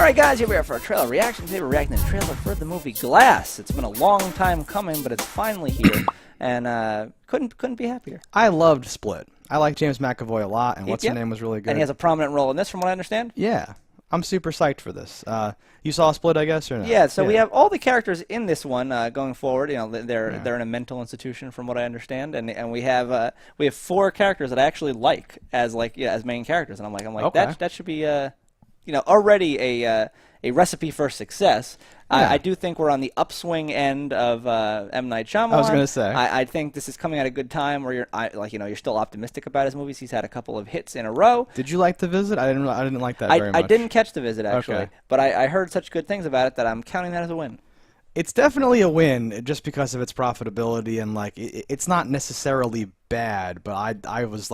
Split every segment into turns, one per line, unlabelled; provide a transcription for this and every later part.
Alright guys, here we are for a trailer reaction. Today we're reacting to the trailer for the movie Glass. It's been a long time coming, but it's finally here, and couldn't be happier.
I loved Split. I like James McAvoy a lot, and what's her name was really good.
And he has a prominent role in this, from what I understand.
Yeah, I'm super psyched for this. You saw Split, I guess, or no?
Yeah, so we have all the characters in this one going forward. You know, they're in a mental institution, from what I understand, and we have 4 characters that I actually like as main characters, and I'm like
okay.
that should be already a recipe for success.
Yeah.
I do think we're on the upswing end of M. Night Shyamalan.
I was gonna say.
I think this is coming at a good time where you're still optimistic about his movies. He's had a couple of hits in a row.
Did you like The Visit? I didn't like that very much.
I didn't catch The Visit actually,
okay.
but I heard such good things about it that I'm counting that as a win.
It's definitely a win just because of its profitability, and it's not necessarily bad, but I was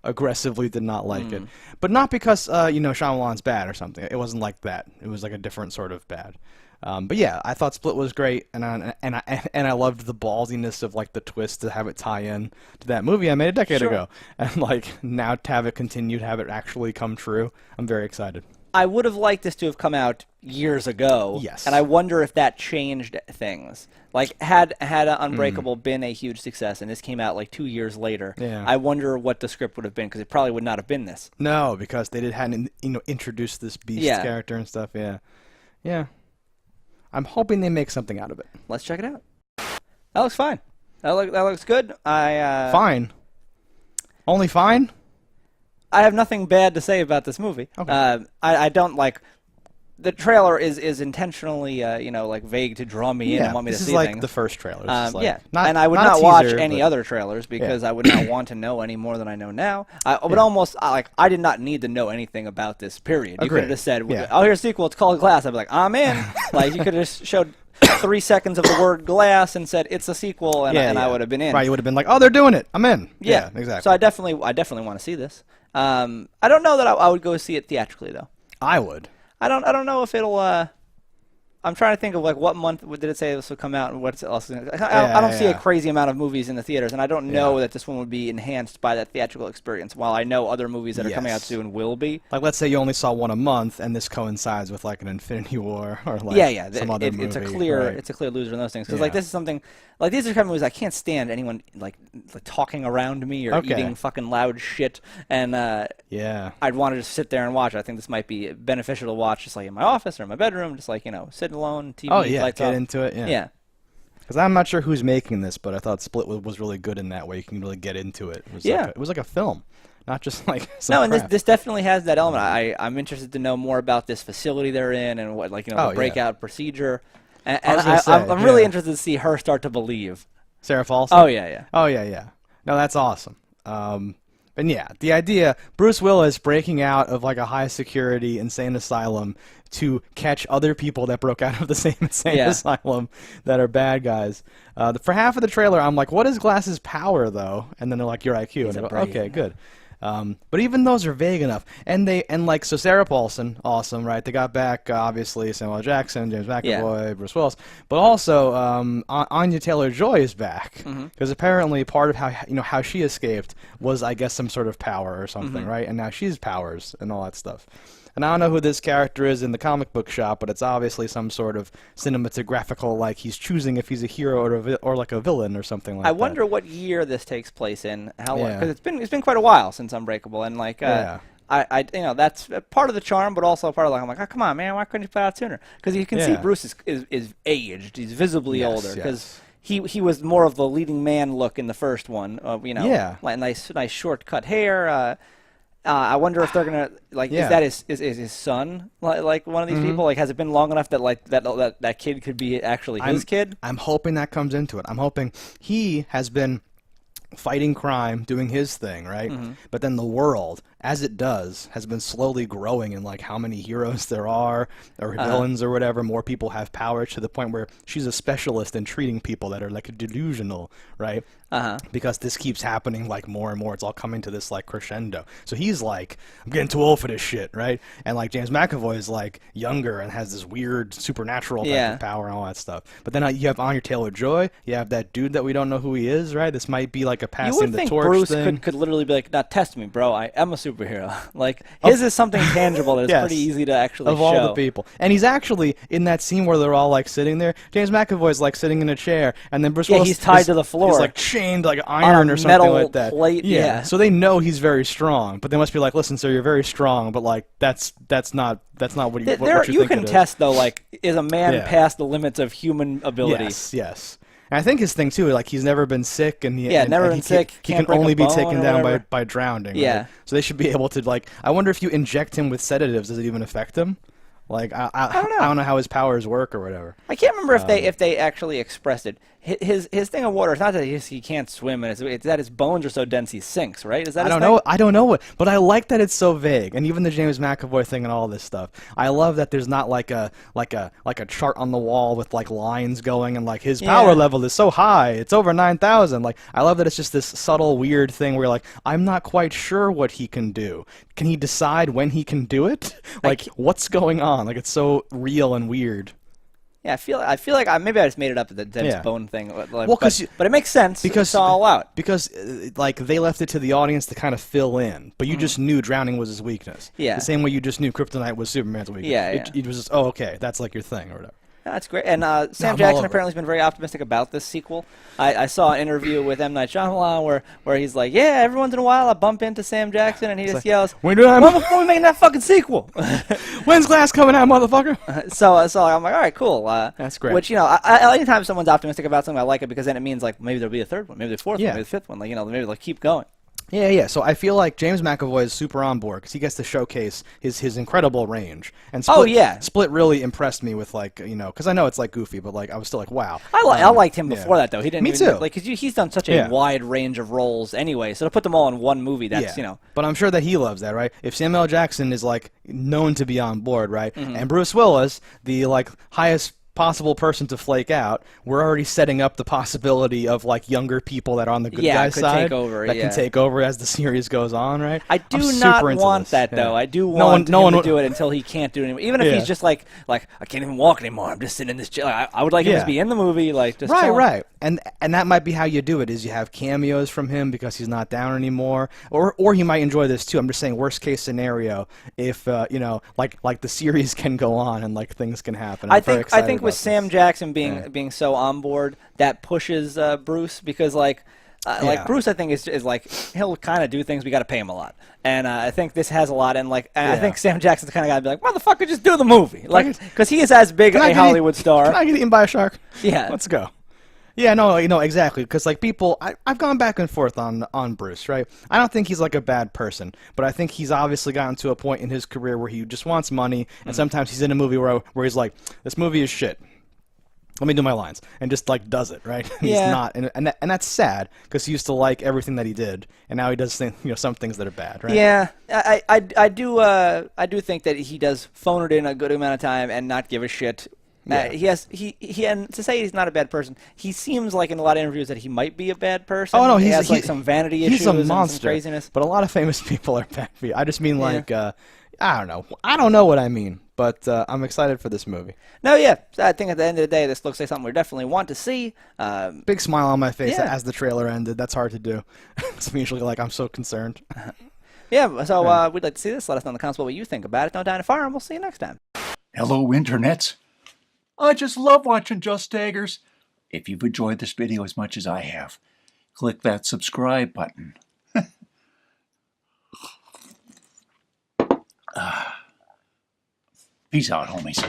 aggressively did not like it. But not because Shyamalan's bad or something. It wasn't like that. It was like a different sort of bad. But yeah, I thought Split was great, and I loved the ballsiness of the twist to have it tie in to that movie I made a decade ago, and now to have it continued, have it actually come true. I'm very excited.
I would have liked this to have come out years ago.
Yes.
And I wonder if that changed things. Had Unbreakable been a huge success and this came out 2 years later, I wonder what the script would have been, because it probably would not have been this.
No, because they hadn't introduced this Beast character and stuff. Yeah. Yeah. I'm hoping they make something out of it.
Let's check it out. That looks fine. That looks good.
Fine. Only fine?
I have nothing bad to say about this movie.
Okay.
I don't like. The trailer is intentionally vague to draw me in and want me to see things.
This is the first trailer.
And I would not watch any other trailers because I would not want to know any more than I know now. I did not need to know anything about this. Period. You could have just said, "Oh, here's a sequel. It's called Glass." I'd be like, "I'm in." You could have just showed 3 seconds of the word Glass and said it's a sequel, and I would have been in.
Right, you would have been like, "Oh, they're doing it. I'm in." Yeah, exactly.
So I definitely want to see this. I don't know that I would go see it theatrically though.
I would.
I don't know if it'll. I'm trying to think of what month did it say this would come out and what's else. I don't see a crazy amount of movies in the theaters, and I don't know that this one would be enhanced by that theatrical experience. While I know other movies that are coming out soon will be.
Let's say you only saw one a month, and this coincides with an Infinity War or some other movie.
It's a clear loser in those things, because this is something these are kind of movies I can't stand anyone talking around me or eating fucking loud shit, and I'd want to just sit there and watch. I think this might be beneficial to watch just in my office or in my bedroom, just sit alone, TV, lights
get
off.
into it, yeah. Because I'm not sure who's making this, but I thought Split was really good in that way. You can really get into it. It was like a film, not just some
and this definitely has that element. I'm interested to know more about this facility they're in and what the breakout procedure. And I'm really interested to see her start to believe.
Sarah Paulson?
Oh yeah.
Oh yeah. No, that's awesome. And yeah, the idea, Bruce Willis breaking out of a high security insane asylum to catch other people that broke out of the same insane asylum that are bad guys. For half of the trailer, I'm like, what is Glass's power though? And then they're like, your IQ. And I go, okay, good. But even those are vague enough. And so Sarah Paulson, awesome, right? They got back, obviously, Samuel L. Jackson, James McAvoy, Bruce Willis. But also, Anya Taylor-Joy is back. Because apparently part of how she escaped was, I guess, some sort of power or something, right? And now she's powers and all that stuff. And I don't know who this character is in the comic book shop, but it's obviously some sort of cinematographical, he's choosing if he's a hero or a villain or something like that.
I wonder what year this takes place in. How long? Because it's been quite a while since Unbreakable, and that's part of the charm, but also part of I'm like, oh, come on, man, why couldn't you put it out sooner? Because you can see Bruce is aged. He's visibly older because. He was more of the leading man look in the first one, nice short cut hair. I wonder if they're gonna is that his son one of these people? Has it been long enough that that kid could be actually his kid?
I'm hoping that comes into it. I'm hoping he has been fighting crime, doing his thing, right? But then the world, as it does, has been slowly growing in how many heroes there are, or villains or whatever. More people have power to the point where she's a specialist in treating people that are delusional, right? Because this keeps happening more and more. It's all coming to this crescendo. So he's I'm getting too old for this shit, right? And James McAvoy is younger and has this weird supernatural type of power and all that stuff. But then you have Anya Taylor-Joy. You have that dude that we don't know who he is, right? This might be like a passing
you would
the
think
torch
Bruce
thing.
could literally be like, "Now test me, bro. I am a superhero." Like his is something tangible that is pretty easy to actually show.
Of all the people, and he's actually in that scene where they're all like sitting there. James McAvoy's like sitting in a chair, and then Bruce Willis
he's tied to the floor.
He's like chained like iron or something
metal
like that.
Plate, yeah.
So they know he's very strong, but they must be like, "Listen, sir, you're very strong, but like that's not what you what you think
can
it
test though. Like, is a man past the limits of human ability?
Yes. And I think his thing too, like he's never been sick, and
never been sick.
He can only be taken down by drowning.
Yeah.
Right? So they should be able to like. I wonder if you inject him with sedatives, does it even affect him? Like I don't know. I don't know how his powers work or whatever.
I can't remember if they actually expressed it. His thing of water. It's not that he can't swim, and it's that his bones are so dense he sinks. Right? Is that?
I don't know what, but I like that it's so vague, and even the James McAvoy thing and all this stuff. I love that there's not like a chart on the wall with like lines going, and like his power level is so high, it's over 9,000. Like I love that it's just this subtle weird thing where like I'm not quite sure what he can do. Can he decide when he can do it? Like what's going on? Like it's so real and weird.
Yeah, I feel like maybe I just made it up, the dense bone thing. Like,
well,
but it makes sense because it's all out.
Because like they left it to the audience to kind of fill in, but you just knew drowning was his weakness.
Yeah.
The same way you just knew kryptonite was Superman's weakness.
Yeah.
It was just okay, that's like your thing or whatever.
That's great. And Sam Jackson apparently has been very optimistic about this sequel. I saw an interview with M. Night Shyamalan where he's like, yeah, every once in a while I bump into Sam Jackson and he just yells, when are we making that fucking sequel?
When's Glass coming out, motherfucker?
So I'm like, all right, cool.
That's great.
Which, anytime someone's optimistic about something, I like it because then it means like maybe there'll be a third one, maybe the fourth one, maybe the fifth one. Like, maybe they'll keep going.
Yeah. So I feel like James McAvoy is super on board because he gets to showcase his incredible range. And Split really impressed me with like because I know it's like goofy, but like I was still like wow.
I liked him before that though. He didn't.
Me too.
Like because he's done such a wide range of roles anyway. So to put them all in one movie, that's
But I'm sure that he loves that, right? If Samuel L. Jackson is like known to be on board, right, and Bruce Willis, the like highest possible person to flake out, we're already setting up the possibility of like younger people that are on the good guy side that can take over as the series goes on, right?
I do not want that though. I do want him to do it until he can't do it anymore. Even if he's just like I can't even walk anymore. I'm just sitting in this chair. I would like him to be in the movie, like just
right. And that might be how you do it. Is you have cameos from him because he's not down anymore, or he might enjoy this too. I'm just saying worst case scenario if like the series can go on and like things can happen. I
think with Sam Jackson being so on board, that pushes Bruce because like Bruce I think is like he'll kind of do things, we got to pay him a lot, and I think this has a lot, and like I think Sam Jackson's the kind of guy to be like, motherfucker, just do the movie, like because he is as big a Hollywood star.
Can I get eaten by a shark?
Yeah,
let's go. Yeah, no, exactly. Because like people, I've gone back and forth on Bruce, right? I don't think he's like a bad person, but I think he's obviously gotten to a point in his career where he just wants money, and sometimes he's in a movie where he's like, this movie is shit. Let me do my lines, and just like does it, right? He's not, and that's sad because he used to like everything that he did, and now he does some things that are bad, right?
Yeah, I do think that he does phone it in a good amount of time and not give a shit. He and to say he's not a bad person, he seems like in a lot of interviews that he might be a bad person.
Oh no,
he has like some vanity issues,
he's a monster,
and some craziness.
But a lot of famous people are bad. I just mean like I don't know. I don't know what I mean, but I'm excited for this movie.
No, yeah, I think at the end of the day, this looks like something we definitely want to see.
Big smile on my face as the trailer ended. That's hard to do. I'm usually like I'm so concerned.
Yeah, so we'd like to see this. Let us know in the comments what you think about it. Don't die in a fire, and we'll see you next time.
Hello, internets. I just love watching JustDaggers. If you've enjoyed this video as much as I have, click that subscribe button. Peace out, homies.